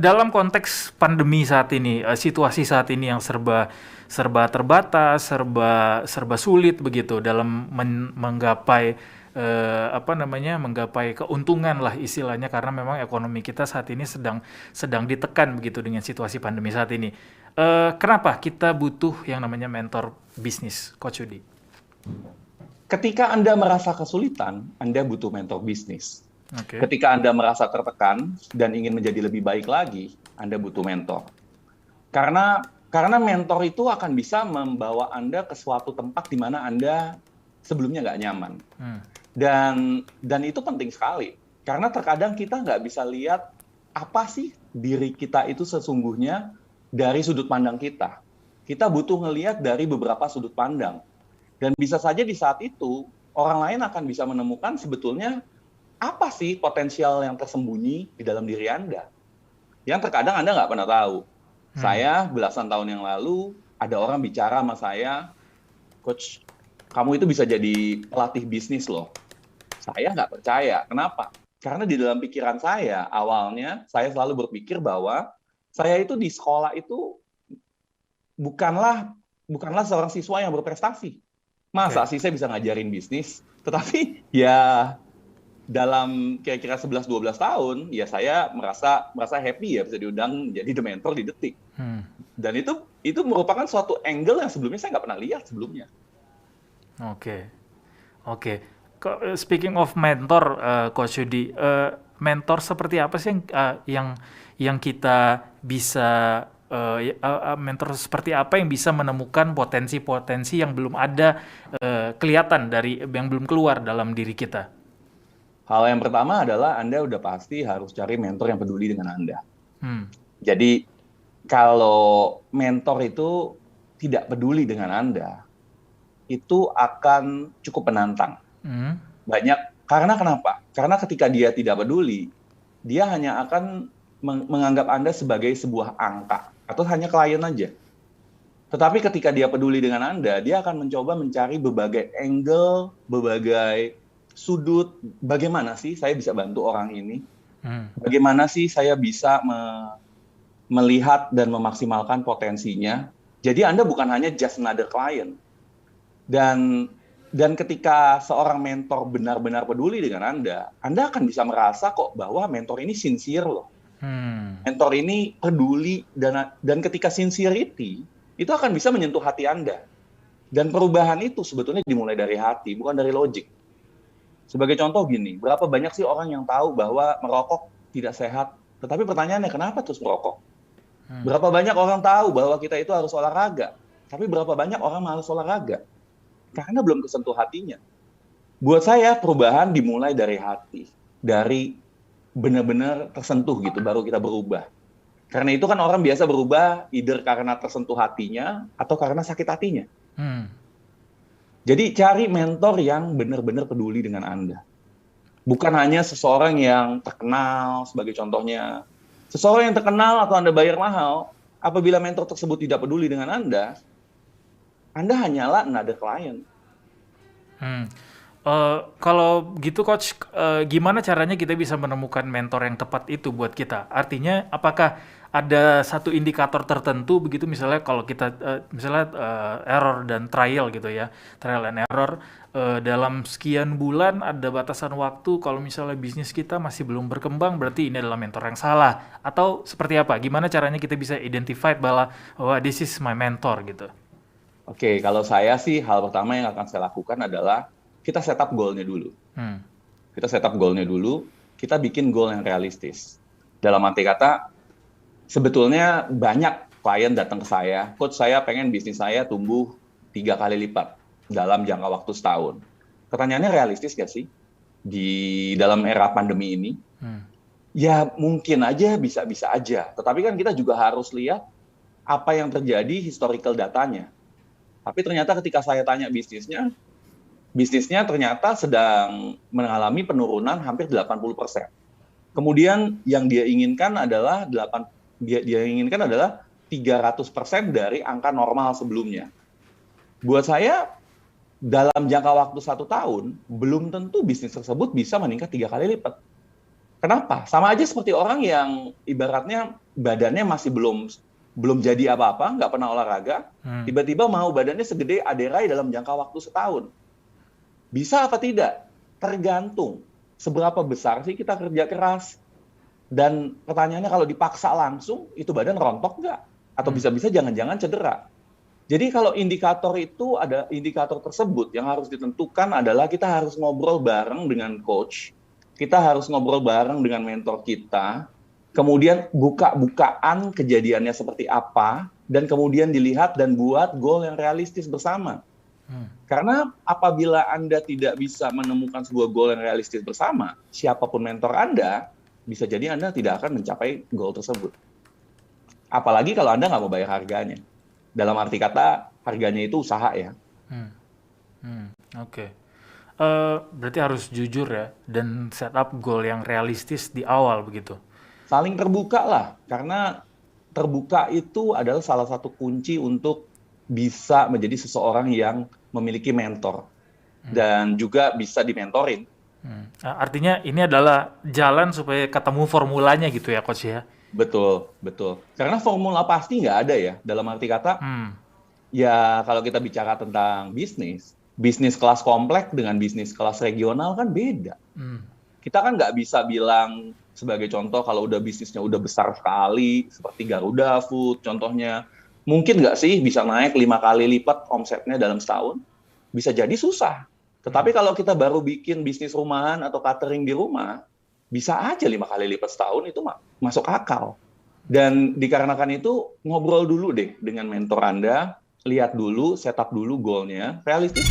dalam konteks pandemi saat ini, situasi saat ini yang serba serba terbatas, serba serba sulit begitu dalam menggapai menggapai keuntungan lah istilahnya karena memang ekonomi kita saat ini sedang sedang ditekan begitu dengan situasi pandemi saat ini. Kenapa kita butuh yang namanya mentor bisnis, Coach Yudi? Ketika Anda merasa kesulitan, Anda butuh mentor bisnis. Oke. Ketika Anda merasa tertekan dan ingin menjadi lebih baik lagi, Anda butuh mentor. Karena mentor itu akan bisa membawa Anda ke suatu tempat di mana Anda sebelumnya nggak nyaman. Dan itu penting sekali. Karena terkadang kita nggak bisa lihat apa sih diri kita itu sesungguhnya dari sudut pandang kita. Kita butuh ngelihat dari beberapa sudut pandang. Dan bisa saja di saat itu, orang lain akan bisa menemukan sebetulnya apa sih potensial yang tersembunyi di dalam diri Anda. Yang terkadang Anda nggak pernah tahu. Saya belasan tahun yang lalu, ada orang bicara sama saya, Coach, kamu itu bisa jadi pelatih bisnis loh. Saya nggak percaya. Kenapa? Karena di dalam pikiran saya, awalnya saya selalu berpikir bahwa saya itu di sekolah itu bukanlah seorang siswa yang berprestasi. Masa sih saya bisa ngajarin bisnis? Tetapi ya dalam kira-kira 11-12 tahun, ya saya merasa happy ya bisa diundang jadi The Mentor di Detik. Dan itu merupakan suatu angle yang sebelumnya saya nggak pernah lihat sebelumnya. Oke. Speaking of mentor, Coach Yudi, mentor seperti apa sih yang kita bisa mentor seperti apa yang bisa menemukan potensi-potensi yang belum ada kelihatan dari yang belum keluar dalam diri kita? Hal yang pertama adalah Anda udah pasti harus cari mentor yang peduli dengan Anda. Jadi kalau mentor itu tidak peduli dengan Anda, itu akan cukup menantang. Karena kenapa? Karena ketika dia tidak peduli, dia hanya akan menganggap Anda sebagai sebuah angka atau hanya klien aja. Tetapi ketika dia peduli dengan Anda, dia akan mencoba mencari berbagai angle, berbagai sudut, bagaimana sih saya bisa bantu orang ini? Bagaimana sih saya bisa melihat dan memaksimalkan potensinya? Jadi Anda bukan hanya just another client. Dan ketika seorang mentor benar-benar peduli dengan Anda akan bisa merasa kok bahwa mentor ini sincere loh. Mentor ini peduli dan ketika sincerity itu akan bisa menyentuh hati Anda. Dan perubahan itu sebetulnya dimulai dari hati, bukan dari logik. Sebagai contoh gini, berapa banyak sih orang yang tahu bahwa merokok tidak sehat, tetapi pertanyaannya kenapa terus merokok? Berapa banyak orang tahu bahwa kita itu harus olahraga, tapi berapa banyak orang malas olahraga? Karena belum kesentuh hatinya. Buat saya perubahan dimulai dari hati, dari benar-benar tersentuh gitu, baru kita berubah. Karena itu kan orang biasa berubah either karena tersentuh hatinya atau karena sakit hatinya. Jadi cari mentor yang benar-benar peduli dengan Anda. Bukan hanya seseorang yang terkenal sebagai contohnya. Seseorang yang terkenal atau Anda bayar mahal, apabila mentor tersebut tidak peduli dengan Anda hanyalah another client. Kalau gitu Coach, gimana caranya kita bisa menemukan mentor yang tepat itu buat kita? Artinya apakah ada satu indikator tertentu begitu misalnya kalau kita error dan trial gitu ya, trial and error dalam sekian bulan ada batasan waktu kalau misalnya bisnis kita masih belum berkembang berarti ini adalah mentor yang salah atau seperti apa? Gimana caranya kita bisa identify bahwa this is my mentor gitu? Oke, kalau saya sih hal pertama yang akan saya lakukan adalah kita setup goal-nya dulu. Kita setup goal-nya dulu, kita bikin goal yang realistis. Dalam arti kata, sebetulnya banyak klien datang ke saya, Coach saya pengen bisnis saya tumbuh 3 kali lipat dalam jangka waktu setahun. Pertanyaannya realistis nggak sih di dalam era pandemi ini? Ya mungkin aja, bisa-bisa aja. Tetapi kan kita juga harus lihat apa yang terjadi historical datanya. Tapi ternyata ketika saya tanya bisnisnya ternyata sedang mengalami penurunan hampir 80%. Kemudian yang dia inginkan adalah 300% dari angka normal sebelumnya. Buat saya, dalam jangka waktu 1 tahun, belum tentu bisnis tersebut bisa meningkat 3 kali lipat. Kenapa? Sama aja seperti orang yang ibaratnya badannya masih belum belum jadi apa-apa, nggak pernah olahraga, Hmm. tiba-tiba mau badannya segede Aderai dalam jangka waktu setahun. Bisa apa tidak? Tergantung seberapa besar sih kita kerja keras. Dan pertanyaannya kalau dipaksa langsung, itu badan rontok nggak? Atau Hmm. bisa-bisa jangan-jangan cedera. Jadi kalau indikator itu ada indikator tersebut yang harus ditentukan adalah kita harus ngobrol bareng dengan coach, kita harus ngobrol bareng dengan mentor kita, kemudian buka-bukaan kejadiannya seperti apa, dan kemudian dilihat dan buat goal yang realistis bersama. Hmm. Karena apabila Anda tidak bisa menemukan sebuah goal yang realistis bersama, siapapun mentor Anda, bisa jadi Anda tidak akan mencapai goal tersebut. Apalagi kalau Anda nggak mau bayar harganya. Dalam arti kata, harganya itu usaha ya. Hmm. Hmm. Oke. Berarti harus jujur ya dan set up goal yang realistis di awal begitu. Saling terbuka lah, karena terbuka itu adalah salah satu kunci untuk bisa menjadi seseorang yang memiliki mentor. Dan juga bisa dimentorin. Artinya ini adalah jalan supaya ketemu formulanya gitu ya coach ya. Betul, betul. Karena formula pasti nggak ada ya. Dalam arti kata, Hmm. ya kalau kita bicara tentang bisnis, bisnis kelas kompleks dengan bisnis kelas regional kan beda. Hmm. Kita kan nggak bisa bilang, sebagai contoh, kalau udah bisnisnya udah besar sekali, seperti Garuda Food contohnya, mungkin nggak sih bisa naik 5 kali lipat omsetnya dalam setahun? Bisa jadi susah. Tetapi kalau kita baru bikin bisnis rumahan atau catering di rumah, bisa aja 5 kali lipat setahun itu masuk akal. Dan dikarenakan itu, ngobrol dulu deh dengan mentor Anda, lihat dulu, setup dulu goalnya, realistis